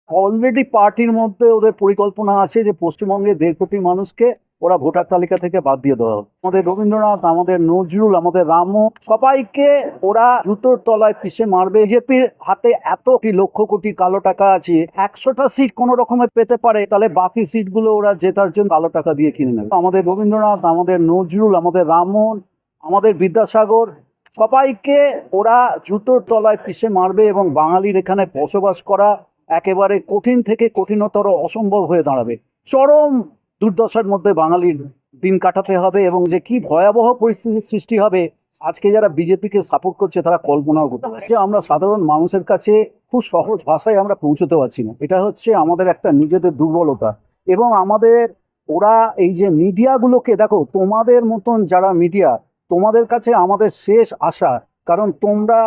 Already পার্টির মধ্যে ওদের পরিকল্পনা আছে যে পশ্চিমবঙ্গে 1.5 কোটি মানুষকে ওরা ভোটার তালিকা থেকে বাদ দিয়ে দেওয়া হবে। আমাদের রবীন্দ্রনাথ, আমাদের নজরুল, আমাদের রামমোহন সবাইকে ওরা জুতোর তলায় পিষে মারবে। বিজেপির হাতে এত লক্ষ কোটি কালো টাকা আছে, 100টা সিট কোনো রকমে পেতে পারে, তাহলে বাকি সিটগুলো ওরা জেতার জন্য কালো টাকা দিয়ে কিনে নেবে। আমাদের রবীন্দ্রনাথ, আমাদের নজরুল, আমাদের রামমোহন, আমাদের বিদ্যাসাগর সবাইকে ওরা জুতোর তলায় পিষে মারবে এবং বাঙালির এখানে বসবাস করা একেবারে কঠিন থেকে কঠিনতর, অসম্ভব হয়ে দাঁড়াবে। চরম দুর্দশার মধ্যে বাঙালির দিন কাটাতে হবে এবং যে কি ভয়াবহ পরিস্থিতির সৃষ্টি হবে আজকে যারা বিজেপিকে সাপোর্ট করছে তারা কল্পনাও করতে পারে। যে আমরা সাধারণ মানুষের কাছে খুব সহজ ভাষায় আমরা পৌঁছতে পারছি না, এটা হচ্ছে আমাদের একটা নিজেদের দুর্বলতা। এবং আমাদের ওরা এই যে মিডিয়াগুলোকে দেখো, তোমাদের মতন যারা মিডিয়া, তোমাদের কাছে আমাদের শেষ আশা, কারণ তোমরা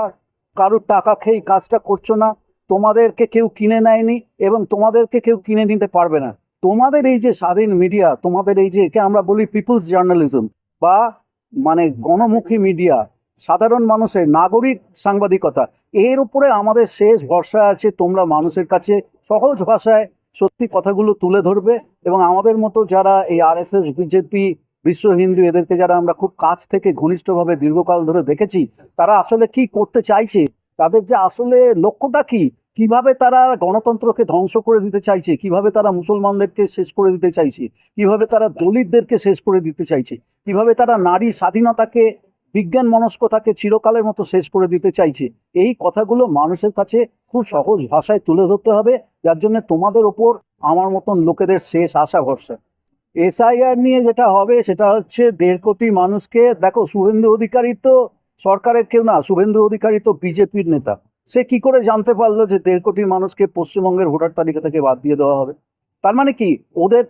কারোর টাকা খেয়ে কাজটা করছো না, তোমাদেরকে কেউ কিনে নেয়নি এবং তোমাদেরকে কেউ কিনে নিতে পারবে না। তোমাদের এই যে স্বাধীন মিডিয়া, তোমাদের এই যে একে আমরা বলি পিপলস জার্নালিজম বা মানে গণমুখী মিডিয়া, সাধারণ মানুষের নাগরিক সাংবাদিকতা, এর উপরে আমাদের শেষ ভরসা আছে। তোমরা মানুষের কাছে সহজ ভাষায় সত্যি কথাগুলো তুলে ধরবে এবং আমাদের মতো যারা এই আরএসএস, বিজেপি, বিশ্ব হিন্দু, এদেরকে যারা আমরা খুব কাছ থেকে ঘনিষ্ঠভাবে দীর্ঘকাল ধরে দেখেছি, তারা আসলে কি করতে চাইছে, তাদের যে আসলে লক্ষ্যটা কি, কিভাবে তারা গণতন্ত্রকে ধ্বংস করে দিতে চাইছে, কিভাবে তারা মুসলমানদেরকে শেষ করে দিতে চাইছে, কিভাবে তারা দলিতদেরকে শেষ করে দিতে চাইছে, কিভাবে তারা নারী স্বাধীনতাকে, বিজ্ঞান মনস্কতাকে চিরকালের মতো শেষ করে দিতে চাইছে, এই কথাগুলো মানুষের কাছে খুব সহজ ভাষায় তুলে ধরতে হবে। যার জন্য তোমাদের ওপর আমার মতন লোকেদের শেষ আশা ভরসা। এসআইআর নিয়ে যেটা হবে সেটা হচ্ছে 1.5 কোটি মানুষকে, দেখো শুভেন্দু অধিকারী তো সরকারের কেউ না, শুভেন্দু অধিকারী তো বিজেপির নেতা। সে কি করে জানতে পারলো যে 1.5 কোটি মানুষকে পশ্চিমবঙ্গের ভোটার তালিকা থেকে বাদ দিয়ে দেওয়া হবে? তার মানে কি, ওদের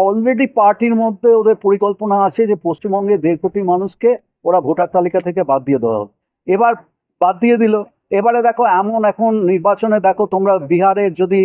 অলরেডি পার্টির মধ্যে ওদের পরিকল্পনা আছে যে পশ্চিমবঙ্গে 1.5 কোটি মানুষকে ওরা ভোটার তালিকা থেকে বাদ দিয়ে দেওয়া হবে। এবার বাদ দিয়ে দিল। এবারে দেখো এমন, এখন নির্বাচনে দেখো তোমরা বিহারের যদি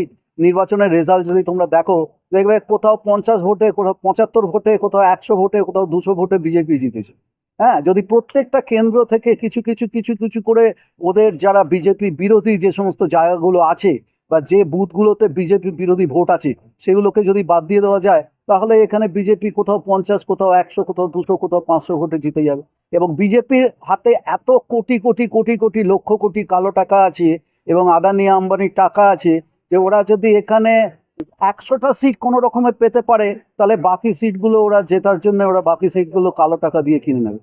নির্বাচনের রেজাল্ট যদি তোমরা দেখো, দেখবে কোথাও 50 ভোটে, কোথাও 75 ভোটে, কোথাও 100 ভোটে, কোথাও 200 ভোটে বিজেপি জিতেছে। হ্যাঁ, যদি প্রত্যেকটা কেন্দ্র থেকে কিছু কিছু কিছু কিছু করে ওদের যারা বিজেপি বিরোধী যে সমস্ত জায়গাগুলো আছে বা যে বুথগুলোতে বিজেপি বিরোধী ভোট আছে সেগুলোকে যদি বাদ দিয়ে দেওয়া যায়, তাহলে এখানে বিজেপি কোথাও 50, কোথাও 100, কোথাও 200, কোথাও 500 ভোটে জিতে যাবে। এবং বিজেপির হাতে এত কোটি কোটি কোটি কোটি লক্ষ কোটি কালো টাকা আছে এবং আদানি আম্বানির টাকা আছে যে ওরা যদি এখানে 100টা সিট কোনো রকমে পেতে পারে, তাহলে বাকি সিটগুলো ওরা জেতার জন্য ওরা বাকি সিটগুলো কালো টাকা দিয়ে কিনে নেবে।